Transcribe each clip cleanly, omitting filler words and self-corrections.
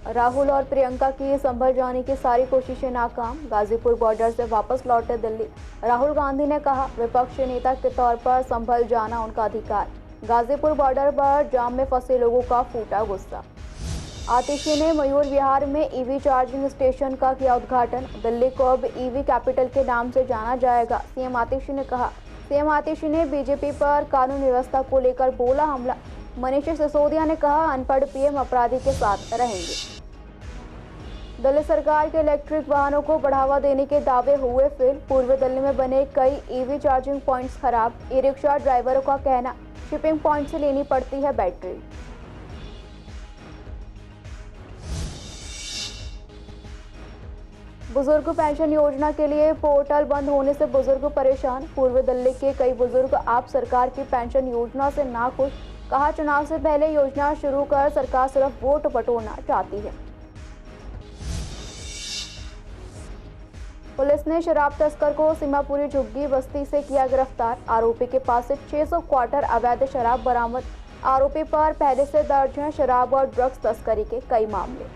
राहुल और प्रियंका की संभल जाने की सारी कोशिशें नाकाम। गाजीपुर बॉर्डर से वापस लौटे दिल्ली। राहुल गांधी ने कहा, विपक्षी नेता के तौर पर संभल जाना उनका अधिकार। गाजीपुर बॉर्डर पर जाम में फंसे लोगों का फूटा गुस्सा। आतिशी ने मयूर विहार में ईवी चार्जिंग स्टेशन का किया उद्घाटन। दिल्ली को अब ईवी कैपिटल के नाम से जाना जाएगा, सीएम आतिशी ने कहा। सीएम आतिशी ने बीजेपी पर कानून व्यवस्था को लेकर बोला हमला। मनीष सिसोदिया ने कहा, अनपढ़ पीएम अपराधी के साथ रहेंगे। दिल्ली सरकार के इलेक्ट्रिक वाहनों को बढ़ावा देने के दावे हुए फेल। पूर्वी दिल्ली में बने कई ईवी चार्जिंग पॉइंट्स खराब। ई रिक्शा ड्राइवरों का कहना, शिपिंग पॉइंट से लेनी पड़ती है बैटरी। बुजुर्ग पेंशन योजना के लिए पोर्टल बंद होने से बुजुर्ग परेशान। पूर्वी दिल्ली के कई बुजुर्ग आप सरकार की पेंशन योजना से नाखुश। कहा, चुनाव से पहले योजना शुरू कर सरकार सिर्फ वोट बटोरना चाहती है। पुलिस ने शराब तस्कर को सीमापुरी झुग्गी बस्ती से किया गिरफ्तार। आरोपी के पास से 600 क्वार्टर अवैध शराब बरामद। आरोपी पर पहले से दर्ज हैं शराब और ड्रग्स तस्करी के कई मामले।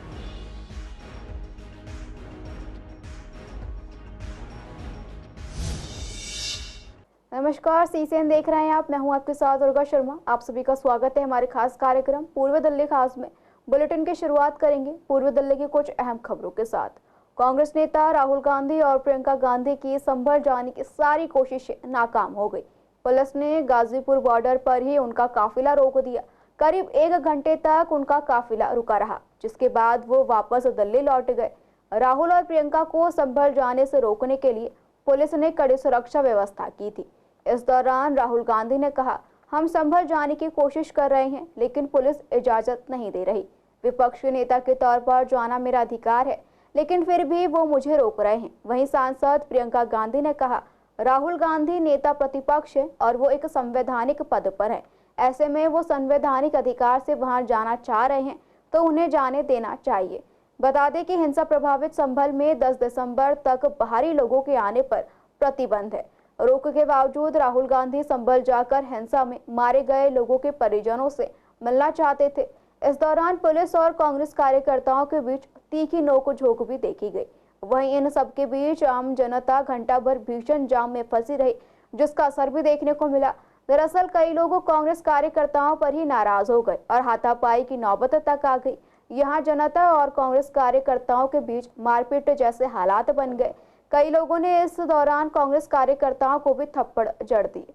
नमस्कार, सीसीएन देख रहे हैं आप। मैं हूं आपके साथ दुर्गा शर्मा। आप सभी का स्वागत है हमारे खास कार्यक्रम पूर्वी दिल्ली खास में। बुलेटिन की शुरुआत करेंगे पूर्वी दिल्ली की कुछ अहम खबरों के साथ। कांग्रेस नेता राहुल गांधी और प्रियंका गांधी की संभल जाने की सारी कोशिशें नाकाम हो गई। पुलिस ने गाजीपुर बॉर्डर पर ही उनका काफिला रोक दिया। करीब 1 घंटे तक उनका काफिला रुका रहा, जिसके बाद वो वापस दिल्ली लौट गए। राहुल और प्रियंका को संभल जाने से रोकने के लिए पुलिस ने कड़ी सुरक्षा व्यवस्था की थी। इस दौरान राहुल गांधी ने कहा, हम संभल जाने की कोशिश कर रहे हैं, लेकिन पुलिस इजाजत नहीं दे रही। विपक्षी नेता के तौर पर जाना मेरा अधिकार है, लेकिन फिर भी वो मुझे रोक रहे हैं। वहीं सांसद प्रियंका गांधी ने कहा, राहुल गांधी नेता प्रतिपक्ष है और वो एक संवैधानिक पद पर है। ऐसे में वो संवैधानिक अधिकार से वहां जाना चाह रहे हैं तो उन्हें जाने देना चाहिए। बता दें कि हिंसा प्रभावित संभल में 10 दिसंबर तक बाहरी लोगों के आने पर प्रतिबंध है। रोक के बावजूद राहुल गांधी संभल जाकर हिंसा में मारे गए लोगों के परिजनों से मिलना चाहते थे। इस दौरान पुलिस और कांग्रेस कार्यकर्ताओं के बीच तीखी नोक-झोंक भी देखी गई। वहीं इन सबके बीच आम जनता घंटा भर भीषण जाम में फंसी रही, जिसका असर भी देखने को मिला। दरअसल कई लोग कांग्रेस कार्यकर्ताओं पर ही नाराज हो गए और हाथापाई की नौबत तक आ गई। यहाँ जनता और कांग्रेस कार्यकर्ताओं के बीच मारपीट जैसे हालात बन गए। कई लोगों ने इस दौरान कांग्रेस कार्यकर्ताओं को भी थप्पड़ जड़ दिए।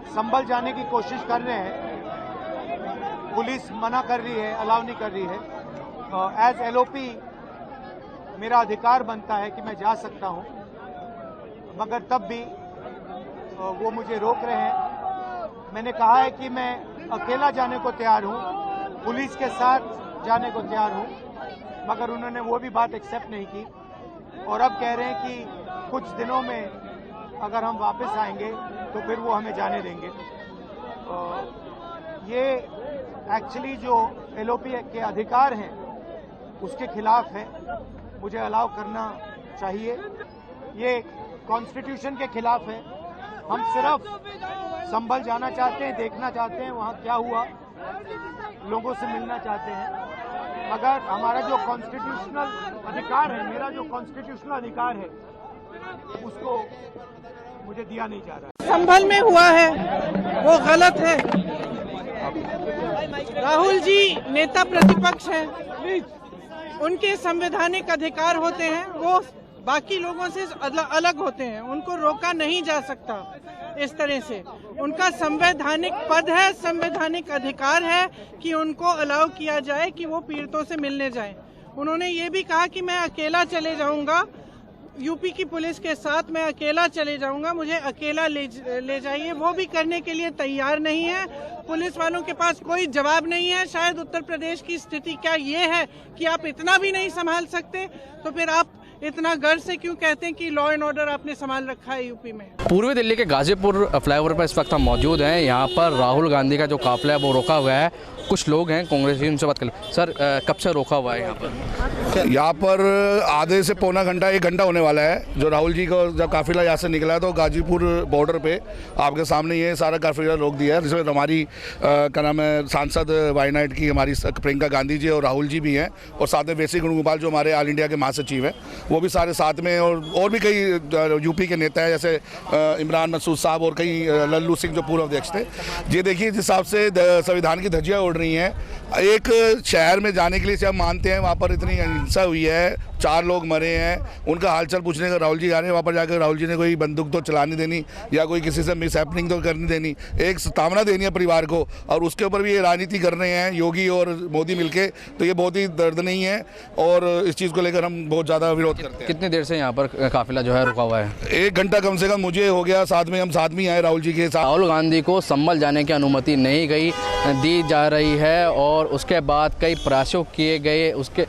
संभल जाने की कोशिश कर रहे हैं, पुलिस मना कर रही है, अलाउ नहीं कर रही है। एज एलओपी मेरा अधिकार बनता है कि मैं जा सकता हूं, मगर तब भी वो मुझे रोक रहे हैं। मैंने कहा है कि मैं अकेला जाने को तैयार हूं, पुलिस के साथ जाने को तैयार हूं, मगर उन्होंने वो भी बात एक्सेप्ट नहीं की और अब कह रहे हैं कि कुछ दिनों में अगर हम वापस आएंगे तो फिर वो हमें जाने देंगे। ये एक्चुअली जो एलओपी के अधिकार हैं उसके खिलाफ है। मुझे अलाउ करना चाहिए। ये कॉन्स्टिट्यूशन के खिलाफ है। हम सिर्फ संभल जाना चाहते हैं, देखना चाहते हैं वहाँ क्या हुआ, लोगों से मिलना चाहते हैं, मगर हमारा जो कॉन्स्टिट्यूशनल अधिकार है, मेरा जो कॉन्स्टिट्यूशनल अधिकार है, उसको मुझे दिया नहीं जा रहा। संभल में हुआ है वो गलत है। राहुल जी नेता प्रतिपक्ष हैं, उनके संवैधानिक अधिकार होते हैं, वो बाकी लोगों से अलग होते हैं, उनको रोका नहीं जा सकता। इस तरह से उनका संवैधानिक पद है, संवैधानिक अधिकार है कि उनको अलाउ किया जाए कि वो पीड़ितों से मिलने जाएं। उन्होंने ये भी कहा कि मैं अकेला चले जाऊंगा, यूपी की पुलिस के साथ मैं अकेला चले जाऊंगा, मुझे अकेला ले जाइए। वो भी करने के लिए तैयार नहीं है। पुलिस वालों के पास कोई जवाब नहीं है। शायद उत्तर प्रदेश की स्थिति क्या ये है कि आप इतना भी नहीं संभाल सकते, तो फिर आप इतना गर्व से क्यों कहते हैं कि लॉ एंड ऑर्डर आपने संभाल रखा है यूपी में? पूर्वी दिल्ली के गाजीपुर फ्लाईओवर पर इस वक्त हम मौजूद हैं। यहाँ पर राहुल गांधी का जो काफिला है वो रोका हुआ है। कुछ लोग हैं कांग्रेसी, उनसे बात कर। सर, कब से रोका हुआ है यहाँ पर? यहाँ पर आधे से पौना घंटा, 1 घंटा होने वाला है। जो राहुल जी का जब काफिला यहाँ से निकला है तो गाजीपुर बॉर्डर पे आपके सामने ये सारा काफिला रोक दिया है, जिसमें हमारी क्या नाम है, सांसद वायनाड की हमारी प्रियंका गांधी जी और राहुल जी भी हैं, और साथ में वैसी गुणगोपाल जो हमारे ऑल इंडिया के महासचिव हैं वो भी सारे साथ में, और भी कई यूपी के नेता हैं जैसे इमरान मसूद साहब और कई लल्लू सिंह जो पूर्व अध्यक्ष थे। ये देखिए जिस हिसाब से संविधान की धज्जियाँ उड़ रही हैं। एक शहर में जाने के लिए हम मानते हैं वहाँ पर इतनी हिंसा हुई है, 4 लोग मरे हैं, उनका हालचाल पूछने का राहुल जी आ रहे हैं। वहाँ पर जाकर राहुल जी ने कोई बंदूक तो चलाने देनी या कोई किसी से मिस हैपनिंग तो करनी देनी, एक सतावना देनी है परिवार को, और उसके ऊपर भी ये राजनीति कर रहे हैं योगी और मोदी मिलके। तो ये बहुत ही दर्दनीय है और इस चीज़ को लेकर हम बहुत ज़्यादा विरोध करते हैं। कितनी देर से यहाँ पर काफिला जो है रुका हुआ है? 1 घंटा कम से कम मुझे हो गया, साथ में हम साथ में आए राहुल जी के साथ। राहुल गांधी को संभल जाने की अनुमति नहीं दी जा रही है और उसके बाद कई प्रयासों किए गए, उसके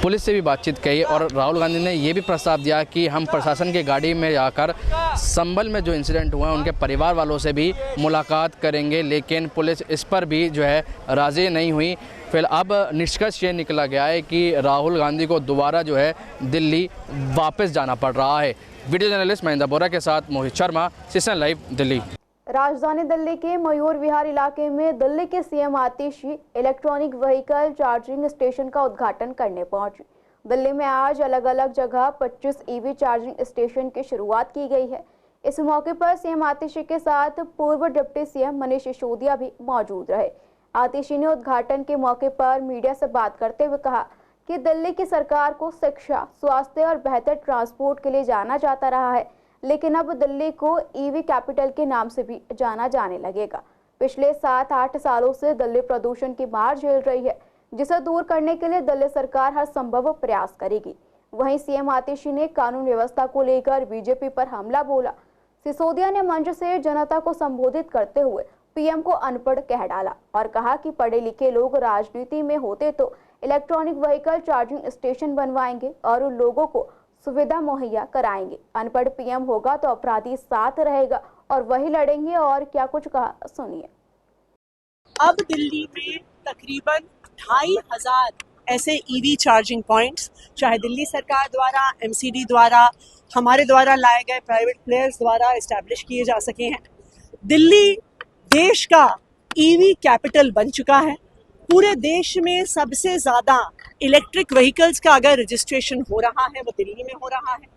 पुलिस से भी बातचीत की और राहुल गांधी ने ये भी प्रस्ताव दिया कि हम प्रशासन की गाड़ी में जाकर संभल में जो इंसिडेंट हुआ है उनके परिवार वालों से भी मुलाकात करेंगे, लेकिन पुलिस इस पर भी जो है राज़ी नहीं हुई। फिर अब निष्कर्ष ये निकला गया है कि राहुल गांधी को दोबारा जो है दिल्ली वापस जाना पड़ रहा है। वीडियो जर्नलिस्ट महेंद्र बोरा के साथ मोहित शर्मा, सीएसएन लाइव, दिल्ली। राजधानी दिल्ली के मयूर विहार इलाके में दिल्ली के सीएम आतिशी इलेक्ट्रॉनिक व्हीकल चार्जिंग स्टेशन का उद्घाटन करने पहुंची। दिल्ली में आज अलग अलग जगह 25 ईवी चार्जिंग स्टेशन की शुरुआत की गई है। इस मौके पर सीएम आतिशी के साथ पूर्व डिप्टी सीएम मनीष सिसोदिया भी मौजूद रहे। आतिशी ने उद्घाटन के मौके पर मीडिया से बात करते हुए कहा कि दिल्ली की सरकार को शिक्षा, स्वास्थ्य और बेहतर ट्रांसपोर्ट के लिए जाना जाता रहा है, लेकिन अब दिल्ली को ईवी कैपिटल के नाम से भी जाना जाने लगेगा। पिछले 7-8 सालों से दिल्ली प्रदूषण की मार झेल रही है, जिसे दूर करने के लिए दिल्ली सरकार हर संभव प्रयास करेगी। वहीं सीएम आतिशी ने कानून व्यवस्था को लेकर बीजेपी पर हमला बोला। सिसोदिया ने मंच से जनता को संबोधित करते हुए पीएम को अनपढ़ कह डाला और कहा कि पढ़े लिखे लोग राजनीति में होते तो इलेक्ट्रॉनिक व्हीकल चार्जिंग स्टेशन बनवाएंगे और उन लोगों को सुविधा मुहैया कराएंगे। अनपढ़ पीएम होगा तो अपराधी साथ रहेगा और वही लड़ेंगे। और क्या कुछ कहा, सुनिए। अब दिल्ली में तकरीबन 2500 ऐसे ईवी चार्जिंग पॉइंट्स, चाहे दिल्ली सरकार द्वारा, एमसीडी द्वारा, हमारे द्वारा लाए गए प्राइवेट प्लेयर्स द्वारा एस्टैब्लिश किए जा सके हैं। दिल्ली देश का ईवी कैपिटल बन चुका है। पूरे देश में सबसे ज़्यादा इलेक्ट्रिक व्हीकल्स का अगर रजिस्ट्रेशन हो रहा है वो दिल्ली में हो रहा है।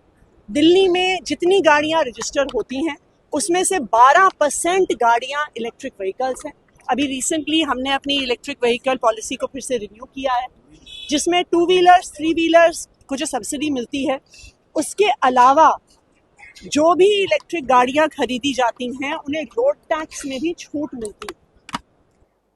दिल्ली में जितनी गाड़ियां रजिस्टर होती हैं उसमें से 12% गाड़ियां इलेक्ट्रिक व्हीकल्स हैं। अभी रिसेंटली हमने अपनी इलेक्ट्रिक व्हीकल पॉलिसी को फिर से रिन्यू किया है, जिसमें 2 व्हीलर्स 3 व्हीलर्स को जो सब्सिडी मिलती है, उसके अलावा जो भी इलेक्ट्रिक गाड़ियां खरीदी जाती हैं उन्हें रोड टैक्स में भी छूट मिलती है।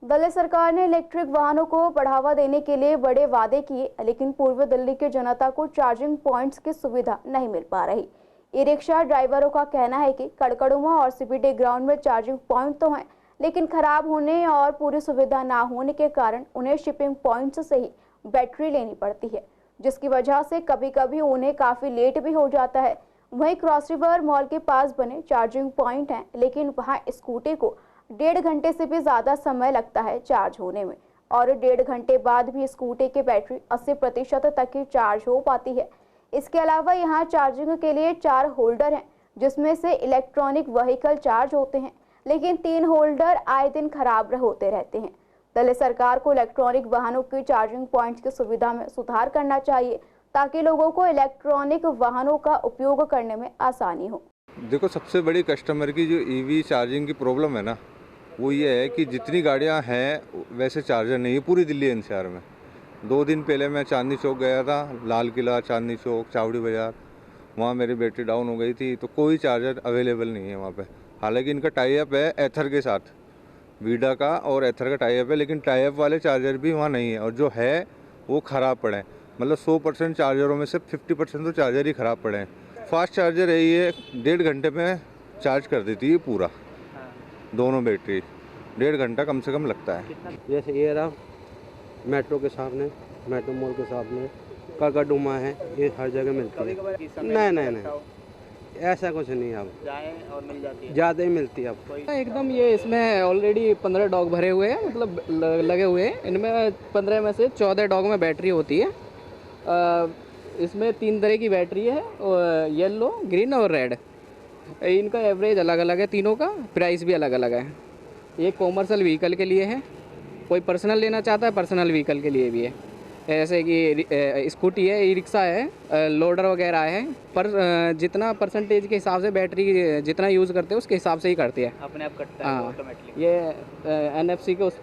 दिल्ली सरकार ने इलेक्ट्रिक वाहनों को बढ़ावा देने के लिए बड़े वादे किए, लेकिन पूर्वी दिल्ली के जनता को चार्जिंग पॉइंट्स की सुविधा नहीं मिल पा रही। ई रिक्शा ड्राइवरों का कहना है कि कड़कड़ुमा और सीबीडी ग्राउंड में चार्जिंग पॉइंट तो हैं, लेकिन खराब होने और पूरी सुविधा ना होने के कारण उन्हें शिपिंग पॉइंट्स से ही बैटरी लेनी पड़ती है, जिसकी वजह से कभी कभी उन्हें काफ़ी लेट भी हो जाता है। वहीं क्रॉस रिवर मॉल के पास बने चार्जिंग पॉइंट हैं, लेकिन वहाँ स्कूटी को 1.5 घंटे से भी ज़्यादा समय लगता है चार्ज होने में, और 1.5 घंटे बाद भी स्कूटी की बैटरी 80% तक ही चार्ज हो पाती है। इसके अलावा यहाँ चार्जिंग के लिए 4 होल्डर हैं, जिसमें से इलेक्ट्रॉनिक व्हीकल चार्ज होते हैं, लेकिन 3 होल्डर आए दिन खराब होते रहते हैं। दिल्ली सरकार को इलेक्ट्रॉनिक वाहनों की चार्जिंग पॉइंट्स की सुविधा में सुधार करना चाहिए, ताकि लोगों को इलेक्ट्रॉनिक वाहनों का उपयोग करने में आसानी हो। देखो, सबसे बड़ी कस्टमर की जो ईवी चार्जिंग की प्रॉब्लम है ना, वो ये है कि जितनी गाड़ियां हैं वैसे चार्जर नहीं है पूरी दिल्ली एनसीआर में। 2 दिन पहले मैं चांदनी चौक गया था, लाल किला, चांदनी चौक, चावड़ी बाज़ार, वहाँ मेरी बैटरी डाउन हो गई थी, तो कोई चार्जर अवेलेबल नहीं है वहाँ पे। हालांकि इनका टाई अप है एथर के साथ, वीडा का और एथर का टाई अप है, लेकिन टाई अप वाले चार्जर भी वहाँ नहीं है, और जो है वो ख़राब पड़े हैं। मतलब 100% चार्जरों में से 50% तो चार्जर ही ख़राब पड़े हैं। फास्ट चार्जर है ये, 1.5 घंटे में चार्ज कर देती है पूरा, दोनों बैटरी 1.5 घंटा कम से कम लगता है। जैसे ये रहा मेट्रो के सामने, मेट्रो मॉल के सामने काकाडूमा है, ये हर जगह मिलती है। नहीं, ऐसा कुछ नहीं। अब ज़्यादा ही मिलती है अब एकदम। ये इसमें ऑलरेडी 15 डॉग भरे हुए हैं, मतलब लगे हुए हैं। इनमें 15 में से 14 डॉग में बैटरी होती है। इसमें 3 तरह की बैटरी है, येलो, ग्रीन और रेड। इनका एवरेज अलग अलग है, तीनों का प्राइस भी अलग अलग है। ये कॉमर्शियल व्हीकल के लिए है, कोई पर्सनल लेना चाहता है पर्सनल व्हीकल के लिए भी है। ऐसे कि स्कूटी है, ई रिक्शा है, लोडर वगैरह है, पर जितना परसेंटेज के हिसाब से बैटरी जितना यूज़ करते हैं उसके हिसाब से ही करती है, अपने आप कटता है ऑटोमेटिकली। ये NFC के उस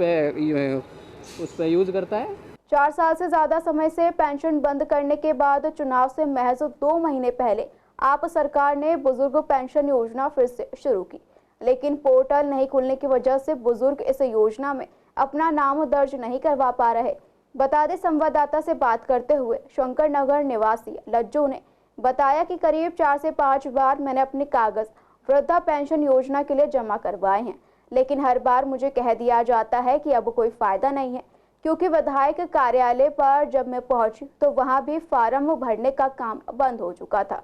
पर यूज़ करता है। 4 साल से ज़्यादा समय से पेंशन बंद करने के बाद चुनाव से महज 2 महीने पहले आप सरकार ने बुजुर्ग पेंशन योजना फिर से शुरू की, लेकिन पोर्टल नहीं खुलने की वजह से बुजुर्ग इस योजना में अपना नाम दर्ज नहीं करवा पा रहे। बता दें, संवाददाता से बात करते हुए शंकर नगर निवासी लज्जू ने बताया कि करीब 4 से 5 बार मैंने अपने कागज वृद्धा पेंशन योजना के लिए जमा करवाए हैं, लेकिन हर बार मुझे कह दिया जाता है कि अब कोई फायदा नहीं है, क्योंकि विधायक कार्यालय पर जब मैं पहुंची तो वहां भी फार्म भरने का काम बंद हो चुका था।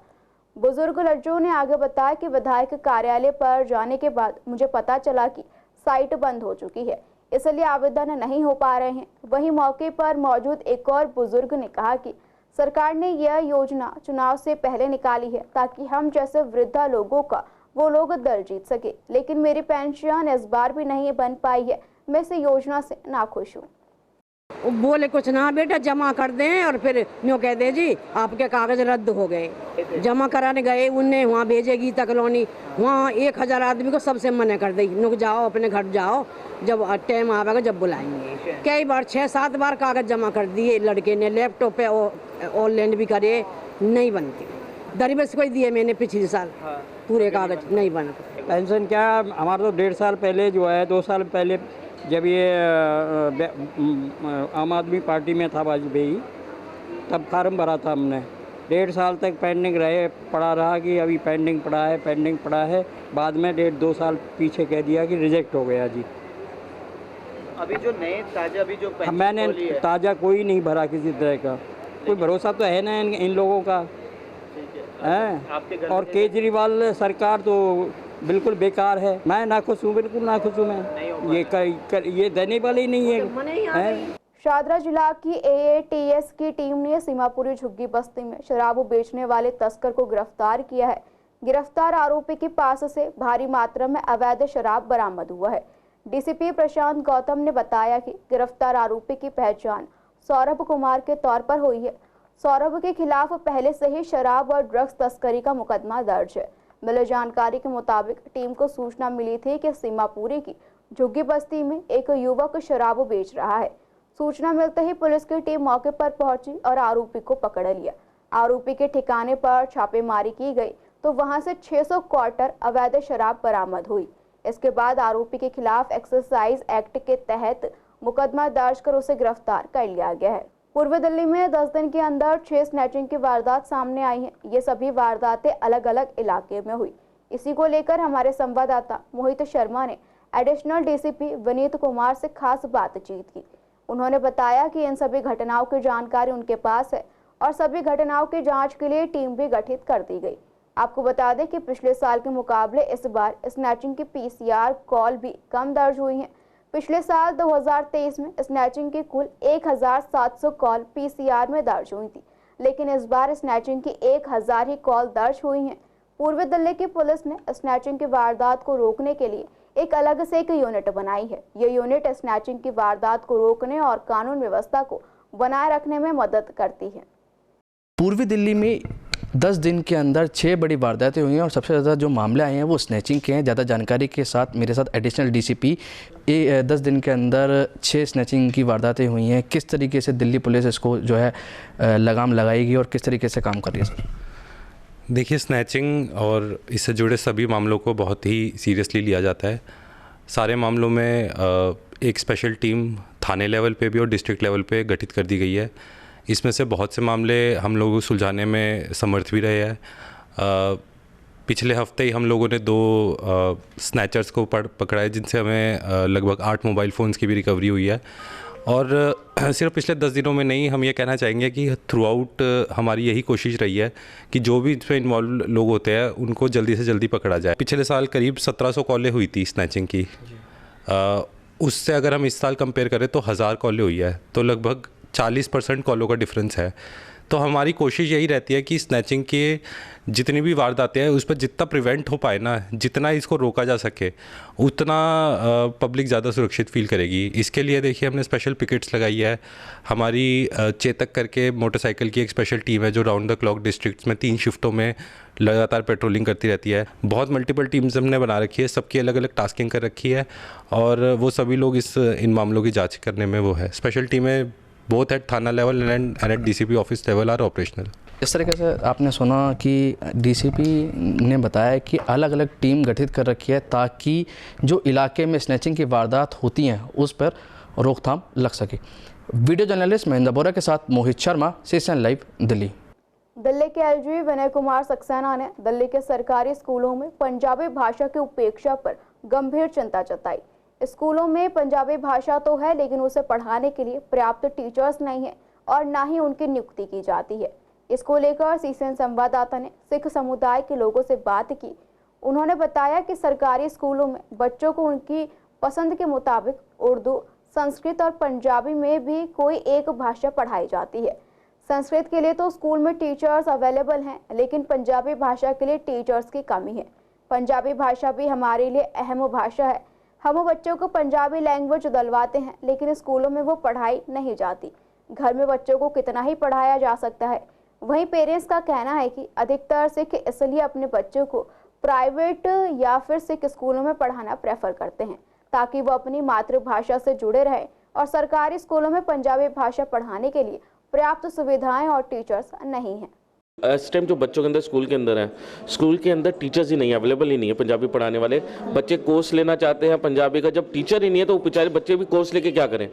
बुजुर्ग लज्जू ने आगे बताया कि विधायक कार्यालय पर जाने के बाद मुझे पता चला कि साइट बंद हो चुकी है, इसलिए आवेदन नहीं हो पा रहे हैं। वहीं मौके पर मौजूद एक और बुजुर्ग ने कहा कि सरकार ने यह योजना चुनाव से पहले निकाली है ताकि हम जैसे वृद्धा लोगों का वो लोग दल जीत सके, लेकिन मेरी पेंशन इस बार भी नहीं बन पाई है। मैं इस योजना से नाखुश हूँ। बोले कुछ ना बेटा, जमा कर दें और फिर यूँ कह दे जी आपके कागज रद्द हो गए। जमा कराने गए, उनने वहाँ भेजेगी तक कॉलोनी, वहाँ 1000 आदमी को सबसे मना कर देगी, नुक जाओ अपने घर जाओ, जब टाइम आवेगा जब बुलाएंगे। कई बार 6-7 बार कागज जमा कर दिए लड़के ने, लैपटॉप पे ऑनलाइन भी करे, नहीं बनती। दरबस कोई दिए मैंने पिछले साल, पूरे कागज नहीं बना। पेंशन क्या, हमारा तो 1.5 साल पहले जो है, 2 साल पहले जब ये आम आदमी पार्टी में था वाजपेयी, तब फार्म भरा था हमने। 1.5 साल तक पेंडिंग पड़ा रहा कि अभी पेंडिंग पड़ा है। बाद में 1.5-2 साल पीछे कह दिया कि रिजेक्ट हो गया जी। अभी जो नए ताज़ा अभी जो मैंने ताज़ा कोई नहीं भरा किसी तरह का, कोई भरोसा तो है ना इन लोगों का है। और केजरीवाल सरकार तो बिल्कुल बेकार है। मैं नाखुश हूँ, बिल्कुल नाखुश हूँ मैं। ये देने वाले ही नहीं है। शादरा जिला की AATS की टीम ने सीमापुरी झुग्गी बस्ती में शराब बेचने वाले तस्कर को गिरफ्तार किया है। गिरफ्तार आरोपी के पास से भारी मात्रा में अवैध शराब बरामद हुआ है। DCP प्रशांत गौतम ने बताया कि गिरफ्तार आरोपी की पहचान सौरभ कुमार के तौर पर हुई है। सौरभ के खिलाफ पहले से ही शराब और ड्रग्स तस्करी का मुकदमा दर्ज है। मिली जानकारी के मुताबिक टीम को सूचना मिली थी कि सीमापुरी की झुग्गी बस्ती में एक युवक शराब बेच रहा है। सूचना मिलते ही पुलिस की टीम मौके पर पहुंची और आरोपी को पकड़ लिया। आरोपी के ठिकाने पर छापेमारी की गई तो वहां से 600 क्वार्टर अवैध शराब बरामद हुई। इसके बाद आरोपी के खिलाफ एक्साइज एक्ट के तहत मुकदमा दर्ज कर उसे गिरफ्तार कर लिया गया है। पूर्वी दिल्ली में 10 दिन के अंदर 6 स्नैचिंग की वारदात सामने आई हैं। ये सभी वारदातें अलग अलग इलाके में हुई। इसी को लेकर हमारे संवाददाता मोहित शर्मा ने एडिशनल DCP विनीत कुमार से खास बातचीत की। उन्होंने बताया कि इन सभी घटनाओं की जानकारी उनके पास है और सभी घटनाओं की जांच के लिए टीम भी गठित कर दी गई। आपको बता दें कि पिछले साल के मुकाबले इस बार स्नैचिंग की PCR कॉल भी कम दर्ज हुई हैं। पिछले साल 2023 में स्नैचिंग की कुल 1700 कॉल PCR में दर्ज हुई थी, लेकिन इस बार स्नैचिंग की 1000 ही कॉल दर्ज हुई हैं। पूर्वी दिल्ली की पुलिस ने स्नैचिंग की वारदात को रोकने के लिए एक अलग से एक यूनिट बनाई है। ये यूनिट स्नैचिंग की वारदात को रोकने और कानून व्यवस्था को बनाए रखने में मदद करती है। पूर्वी दिल्ली में 10 दिन के अंदर 6 बड़ी वारदातें हुई हैं और सबसे ज़्यादा जो मामले आए हैं वो स्नैचिंग के हैं। ज़्यादा जानकारी के साथ मेरे साथ एडिशनल DCP 10 दिन के अंदर 6 स्नैचिंग की वारदातें हुई हैं। किस तरीके से दिल्ली पुलिस इसको जो है लगाम लगाएगी और किस तरीके से काम कर रही है सर? देखिए, स्नैचिंग और इससे जुड़े सभी मामलों को बहुत ही सीरियसली लिया जाता है। सारे मामलों में एक स्पेशल टीम थाने लेवल पे भी और डिस्ट्रिक्ट लेवल पे गठित कर दी गई है। इसमें से बहुत से मामले हम लोग सुलझाने में समर्थ भी रहे हैं। पिछले हफ्ते ही हम लोगों ने 2 स्नैचर्स को पकड़ा है, जिनसे हमें लगभग 8 मोबाइल फ़ोन्स की भी रिकवरी हुई है। और सिर्फ पिछले 10 दिनों में नहीं, हम ये कहना चाहेंगे कि थ्रू आउट हमारी यही कोशिश रही है कि जो भी इसमें इन्वॉल्व लोग होते हैं उनको जल्दी से जल्दी पकड़ा जाए। पिछले साल करीब 1700 कॉलें हुई थी स्नैचिंग की, उससे अगर हम इस साल कंपेयर करें तो 1000 कॉलें हुई है, तो लगभग 40% कॉलों का डिफरेंस है। तो हमारी कोशिश यही रहती है कि स्नैचिंग के जितनी भी वारदातें हैं उस पर जितना प्रिवेंट हो पाए ना, जितना इसको रोका जा सके उतना पब्लिक ज़्यादा सुरक्षित फील करेगी। इसके लिए देखिए हमने स्पेशल पिकेट्स लगाई है। हमारी चेतक करके मोटरसाइकिल की एक स्पेशल टीम है जो राउंड द क्लॉक डिस्ट्रिक्ट्स में 3 शिफ्टों में लगातार पेट्रोलिंग करती रहती है। बहुत मल्टीपल टीम्स हमने बना रखी है, सबकी अलग अलग टास्किंग कर रखी है और वो सभी लोग इन मामलों की जाँच करने में वो है। स्पेशल टीमें बोथ एट थाना level and at DCP office level are operational. इस तरीके से आपने सुना कि DCP ने बताया कि अलग अलग टीम गठित कर रखी है ताकि जो इलाके में स्नैचिंग की वारदात होती हैं उस पर रोकथाम लग सके। वीडियो जर्नलिस्ट महेंद्र बोरा के साथ मोहित शर्मा, CCN लाइव, दिल्ली। दिल्ली के LG विनय कुमार सक्सेना ने दिल्ली के सरकारी स्कूलों में पंजाबी भाषा की उपेक्षा पर गंभीर चिंता जताई। स्कूलों में पंजाबी भाषा तो है लेकिन उसे पढ़ाने के लिए पर्याप्त टीचर्स नहीं है और ना ही उनकी नियुक्ति की जाती है। इसको लेकर CCN संवाददाता ने सिख समुदाय के लोगों से बात की। उन्होंने बताया कि सरकारी स्कूलों में बच्चों को उनकी पसंद के मुताबिक उर्दू, संस्कृत और पंजाबी में भी कोई एक भाषा पढ़ाई जाती है। संस्कृत के लिए तो स्कूल में टीचर्स अवेलेबल हैं, लेकिन पंजाबी भाषा के लिए टीचर्स की कमी है। पंजाबी भाषा भी हमारे लिए अहम भाषा है। हम बच्चों को पंजाबी लैंग्वेज दिलवाते हैं लेकिन स्कूलों में वो पढ़ाई नहीं जाती। घर में बच्चों को कितना ही पढ़ाया जा सकता है। वहीं पेरेंट्स का कहना है कि अधिकतर सिख इसलिए अपने बच्चों को प्राइवेट या फिर सिख स्कूलों में पढ़ाना प्रेफर करते हैं ताकि वो अपनी मातृभाषा से जुड़े रहें और सरकारी स्कूलों में पंजाबी भाषा पढ़ाने के लिए पर्याप्त सुविधाएं और टीचर्स नहीं हैं। इस टाइम जो बच्चों के अंदर स्कूल के अंदर टीचर्स ही नहीं है, अवेलेबल ही नहीं है पंजाबी पढ़ाने वाले। बच्चे कोर्स लेना चाहते हैं पंजाबी का, जब टीचर ही नहीं है तो बेचारे बच्चे भी कोर्स लेके क्या करें।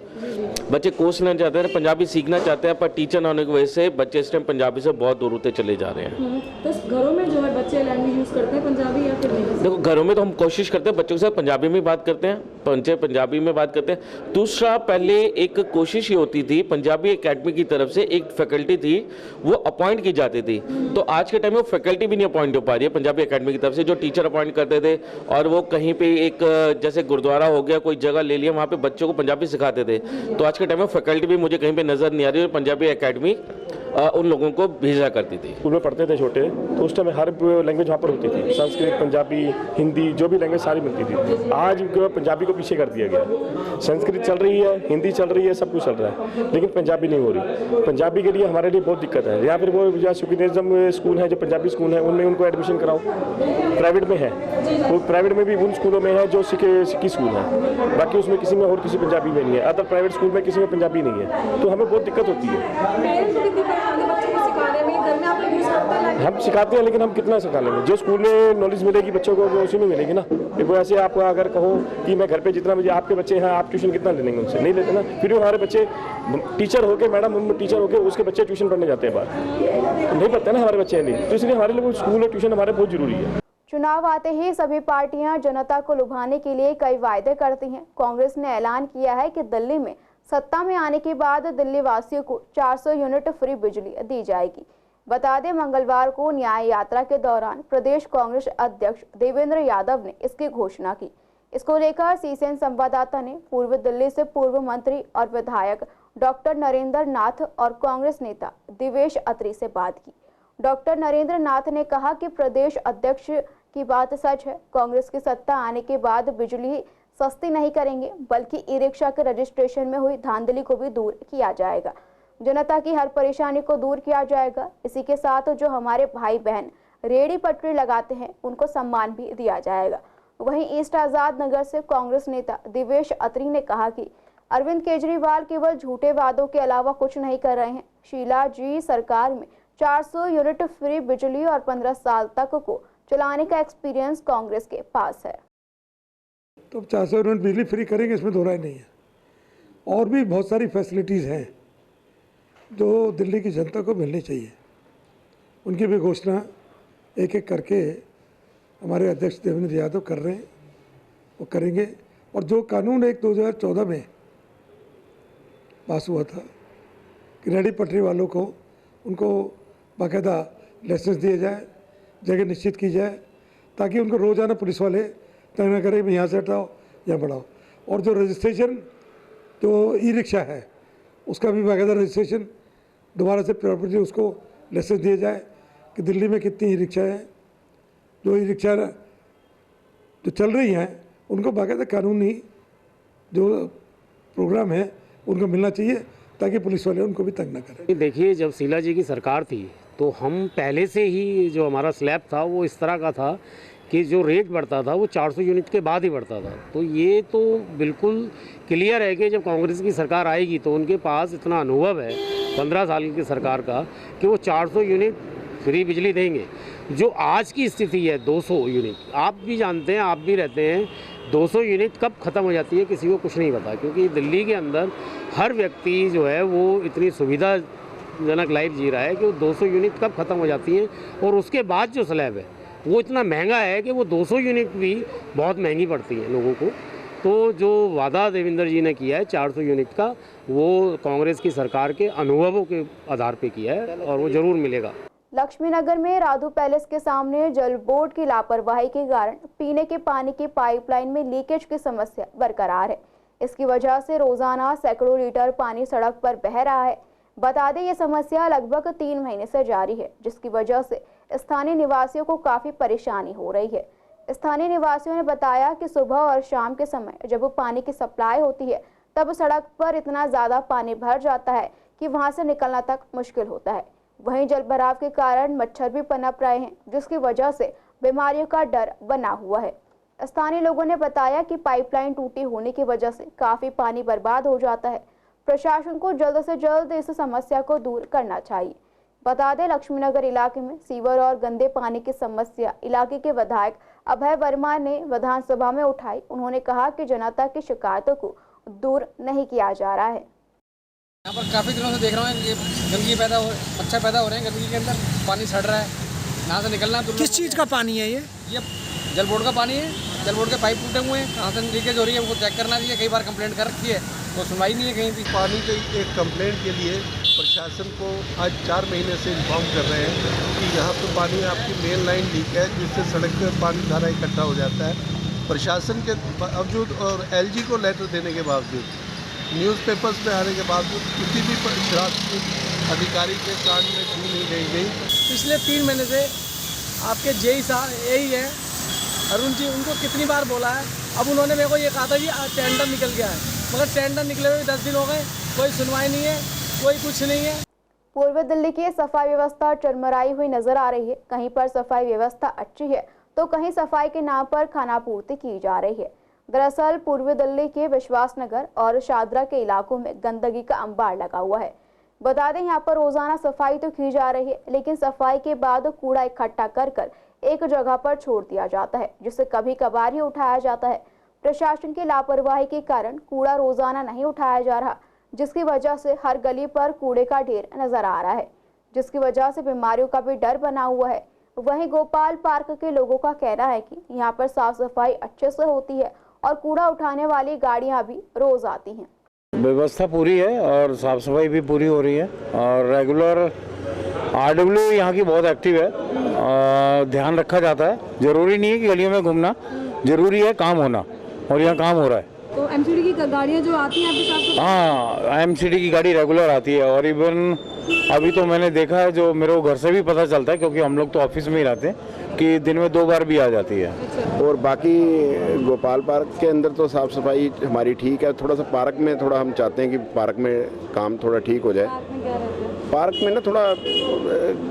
बच्चे कोर्स लेना चाहते हैं, पंजाबी सीखना चाहते हैं, पर टीचर ना होने की वजह से बच्चे इस टाइम पंजाबी से बहुत दूर होते चले जा रहे हैं। तो घरों में जो है बच्चे लैंग्वेज यूज़ करते हैं पंजाबी या फिर नहीं? देखो, घरों में तो हम कोशिश करते हैं बच्चों के साथ पंजाबी में बात करते हैं, बच्चे पंजाबी में बात करते हैं। दूसरा, पहले एक कोशिश ये होती थी, पंजाबी एकेडमी की तरफ से एक फैकल्टी थी वो अपॉइंट की जाती थी, तो आज के टाइम में फैकल्टी भी नहीं अपॉइंट हो पा रही है पंजाबी एकेडमी की तरफ से। जो टीचर अपॉइंट करते थे और वो कहीं पे एक जैसे गुरुद्वारा हो गया, कोई जगह ले लिया, वहाँ पे बच्चों को पंजाबी सिखाते थे। तो आज के टाइम में फैकल्टी भी मुझे कहीं पे नजर नहीं आ रही है। पंजाबी एकेडमी उन लोगों को भेजा करती थी। स्कूल में पढ़ते थे छोटे, तो उस टाइम हर लैंग्वेज वहाँ पर होती थी, संस्कृत, पंजाबी, हिंदी, जो भी लैंग्वेज सारी मिलती थी। आज पंजाबी को पीछे कर दिया गया। संस्कृत चल रही है, हिंदी चल रही है, सब कुछ चल रहा है, लेकिन पंजाबी नहीं हो रही। पंजाबी के लिए हमारे लिए बहुत दिक्कत है। या फिर वो जहाँ सुखीनिज्म स्कूल है, जो पंजाबी स्कूल है, उनमें उनको एडमिशन कराओ। प्राइवेट में है, वो प्राइवेट में भी उन स्कूलों में है जो सिक्की स्कूल है, बाकी उसमें किसी में और किसी पंजाबी में नहीं है। अदर प्राइवेट स्कूल में किसी में पंजाबी नहीं है, तो हमें बहुत दिक्कत होती है। हम सिखाते हैं, लेकिन हम कितना सिखा लेंगे? जो स्कूल में नॉलेज मिलेगी बच्चों को वो उसी में मिलेगी ना। देखो, ऐसे आप अगर कहो कि मैं घर पे जितना मुझे आपके बच्चे हैं, आप ट्यूशन कितना ले लेंगे उनसे? नहीं लेते ना। फिर भी हमारे बच्चे टीचर होके, मैडम टीचर होके, उसके बच्चे ट्यूशन पढ़ने जाते हैं बाहर, तो नहीं पढ़ते ना हमारे बच्चे नहीं। तो इसलिए हमारे लिए स्कूल और ट्यूशन हमारे बहुत जरूरी है। चुनाव आते ही सभी पार्टियां जनता को लुभाने के लिए कई वायदे करती हैं। कांग्रेस ने ऐलान किया है कि दिल्ली में सत्ता में आने के बाद दिल्ली वासियों को 400 यूनिट फ्री बिजली दी जाएगी। बता दें, मंगलवार को न्याय यात्रा के दौरान प्रदेश कांग्रेस अध्यक्ष देवेंद्र यादव ने इसकी घोषणा की। इसको लेकर CCN संवाददाता ने पूर्व दिल्ली से पूर्व मंत्री और विधायक डॉक्टर नरेंद्र नाथ और कांग्रेस नेता दिवेश अत्री से बात की। डॉक्टर नरेंद्र नाथ ने कहा कि प्रदेश अध्यक्ष की बात सच है। कांग्रेस की सत्ता आने के बाद बिजली सस्ती नहीं करेंगे, बल्कि ई-रिक्शा के रजिस्ट्रेशन में हुई धांधली को भी दूर किया जाएगा। जनता की हर परेशानी को दूर किया जाएगा। इसी के साथ जो हमारे भाई बहन रेहड़ी पटरी लगाते हैं उनको सम्मान भी दिया जाएगा। वहीं ईस्ट आजाद नगर से कांग्रेस नेता दिवेश अत्री ने कहा कि अरविंद केजरीवाल केवल झूठे वादों के अलावा कुछ नहीं कर रहे हैं। शीला जी सरकार में 400 यूनिट फ्री बिजली और 15 साल तक को चलाने का एक्सपीरियंस कांग्रेस के पास है। तो 400 यूनिट बिजली फ्री करेंगे, इसमें दो राय नहीं है। और भी बहुत सारी फैसिलिटीज़ हैं जो दिल्ली की जनता को मिलनी चाहिए, उनकी भी घोषणा एक एक करके हमारे अध्यक्ष देवेंद्र यादव कर रहे हैं, वो करेंगे। और जो कानून एक 2014 में पास हुआ था कि रेहड़ी पटरी वालों को उनको बाकायदा लाइसेंस दिए जाए, जगह निश्चित की जाए, ताकि उनको रोज़ाना पुलिस वाले तय न करें भी यहाँ से हटाओ यहाँ बढ़ाओ। और जो रजिस्ट्रेशन जो ई रिक्शा है उसका भी बाकायदा रजिस्ट्रेशन दोबारा से प्रॉपर्टी उसको लाइसेंस दिए जाए कि दिल्ली में कितनी ई रिक्शा है, जो ई रिक्शा जो चल रही हैं उनको बाकायदा कानूनी जो प्रोग्राम है उनको मिलना चाहिए ताकि पुलिस वाले उनको भी तंग न करें। देखिए, जब शीला जी की सरकार थी तो हम पहले से ही जो हमारा स्लैब था वो इस तरह का था कि जो रेट बढ़ता था वो 400 यूनिट के बाद ही बढ़ता था। तो ये तो बिल्कुल क्लियर है कि जब कांग्रेस की सरकार आएगी तो उनके पास इतना अनुभव है 15 साल की सरकार का कि वो 400 यूनिट फ्री बिजली देंगे। जो आज की स्थिति है 200 यूनिट, आप भी जानते हैं, आप भी रहते हैं, 200 यूनिट कब ख़त्म हो जाती है किसी को कुछ नहीं पता, क्योंकि दिल्ली के अंदर हर व्यक्ति जो है वो इतनी सुविधाजनक लाइफ जी रहा है कि वो 200 यूनिट कब ख़त्म हो जाती है। और उसके बाद जो स्लैब है वो इतना महंगा है कि वो 200 यूनिट भी बहुत महंगी पड़ती है लोगों को। तो जो वादा देवेंद्र जी ने किया है 400 यूनिट का, वो कांग्रेस की सरकार के अनुभवों के आधार पे किया है और वो ज़रूर मिलेगा। लक्ष्मी नगर में राधू पैलेस के सामने जल बोर्ड की लापरवाही के कारण पीने के पानी की पाइपलाइन में लीकेज की समस्या बरकरार है। इसकी वजह से रोजाना सैकड़ों लीटर पानी सड़क पर बह रहा है। बता दें, ये समस्या लगभग 3 महीने से जारी है, जिसकी वजह से स्थानीय निवासियों को काफी परेशानी हो रही है। स्थानीय निवासियों ने बताया कि सुबह और शाम के समय जब पानी की सप्लाई होती है तब सड़क पर इतना ज्यादा पानी भर जाता है कि वहां से निकलना तक मुश्किल होता है। वहीं जलभराव के कारण मच्छर भी पनप रहे हैं, जिसकी वजह से बीमारियों का डर बना हुआ है। स्थानीय लोगों ने बताया कि पाइपलाइन टूटी होने की वजह से काफी पानी बर्बाद हो जाता है। प्रशासन को जल्द से जल्द इस समस्या को दूर करना चाहिए। बता दें, लक्ष्मीनगर इलाके में सीवर और गंदे पानी की समस्या इलाके के विधायक अभय वर्मा ने विधानसभा में उठाई। उन्होंने कहा कि जनता की शिकायतों को दूर नहीं किया जा रहा है। यहाँ पर काफ़ी दिनों से देख रहा हूँ ये गंदगी मच्छर पैदा हो रहे हैं गंदगी के अंदर, पानी सड़ रहा है, यहाँ से निकलना। किस चीज़ का पानी है ये जल बोर्ड का पानी है। जल बोर्ड के पाइप टूटे हुए हैं, कहाँ से लीकेज हो रही है उनको चेक करना चाहिए। कई बार कंप्लेंट कर रखी है तो सुनवाई नहीं है कहीं भी। पानी के एक कंप्लेंट के लिए प्रशासन को आज 4 महीने से इन्फॉर्म कर रहे हैं कि यहाँ पर पानी आपकी मेन लाइन लीक है, जिससे सड़क पर पानी धारा इकट्ठा हो जाता है। प्रशासन के बावजूद और LG को लेटर देने के बावजूद, न्यूज़पेपर्स में आने के बावजूद किसी भी अधिकारी के कान में छू नहीं गई। पिछले 3 महीने से आपके जेई साहब यही है अरुण जी, उनको कितनी बार बोला है। अब उन्होंने मेरे को ये कहा था कि टेंडर निकल गया है, मगर टेंडर निकले हुए 10 दिन हो गए, कोई सुनवाई नहीं है, कोई कुछ नहीं है। पूर्व दिल्ली की सफाई व्यवस्था चरमराई हुई नजर आ रही है। कहीं पर सफाई व्यवस्था अच्छी है तो कहीं सफाई के नाम पर खानापूर्ति की जा रही है। दरअसल पूर्वी दिल्ली के विश्वास नगर और शादरा के इलाकों में गंदगी का अंबार लगा हुआ है। बता दें, यहाँ पर रोजाना सफाई तो की जा रही है, लेकिन सफाई के बाद कूड़ा इकट्ठा कर एक जगह पर छोड़ दिया जाता है, जिसे कभी कभार ही उठाया जाता है। प्रशासन की लापरवाही के कारण कूड़ा रोजाना नहीं उठाया जा रहा, जिसकी वजह से हर गली पर कूड़े का ढेर नजर आ रहा है, जिसकी वजह से बीमारियों का भी डर बना हुआ है। वहीं गोपाल पार्क के लोगों का कहना है कि यहाँ पर साफ सफाई अच्छे से होती है और कूड़ा उठाने वाली गाड़ियां भी रोज आती हैं। व्यवस्था पूरी है और साफ सफाई भी पूरी हो रही है और रेगुलर RW यहाँ की बहुत एक्टिव है, ध्यान रखा जाता है। जरूरी नहीं है कि गलियों में घूमना, जरूरी है काम होना, और यहाँ काम हो रहा है। तो MCD की गाड़ियाँ जो आती हैं आपके साथ? हाँ, MCD की गाड़ी रेगुलर आती है और इवन अभी तो मैंने देखा है, जो मेरे को घर से भी पता चलता है क्योंकि हम लोग तो ऑफिस में ही रहते हैं, कि दिन में 2 बार भी आ जाती है। और बाकी गोपाल पार्क के अंदर तो साफ़ सफाई हमारी ठीक है। थोड़ा सा पार्क में थोड़ा हम चाहते हैं कि पार्क में काम थोड़ा ठीक हो जाए। पार्क में ना थोड़ा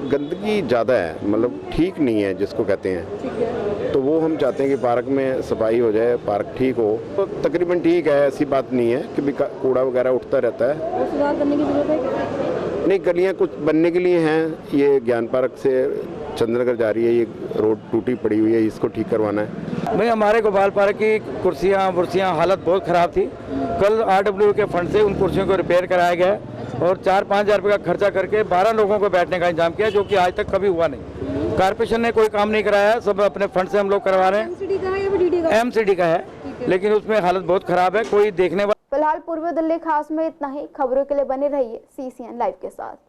गंदगी ज़्यादा है, मतलब ठीक नहीं है जिसको कहते हैं, तो वो हम चाहते हैं कि पार्क में सफाई हो जाए, पार्क ठीक हो। तो तकरीबन ठीक है, ऐसी बात नहीं है कि कूड़ा वगैरह उठता रहता है। सुधार करने की जरूरत है? नहीं, गलियाँ कुछ बनने के लिए हैं। ये ज्ञान पार्क से चंद्रनगर जा रही है, ये रोड टूटी पड़ी हुई है, इसको ठीक करवाना है। भाई हमारे गोपाल पार्क की कुर्सियाँ हालत बहुत ख़राब थी। कल RW के फंड से उन कुर्सियों को रिपेयर कराया गया और 4-5 हज़ार रुपये का खर्चा करके 12 लोगों को बैठने का इंतजाम किया, जो कि आज तक कभी हुआ नहीं। कारपोरेशन ने कोई काम नहीं कराया, सब अपने फंड से हम लोग करवा रहे हैं। MCD का है या DD का? MCD का है, लेकिन उसमें हालत बहुत ख़राब है, कोई देखने वाला। फिलहाल पूर्वी दिल्ली खास में इतना ही। खबरों के लिए बने रहिए CCN लाइव के साथ।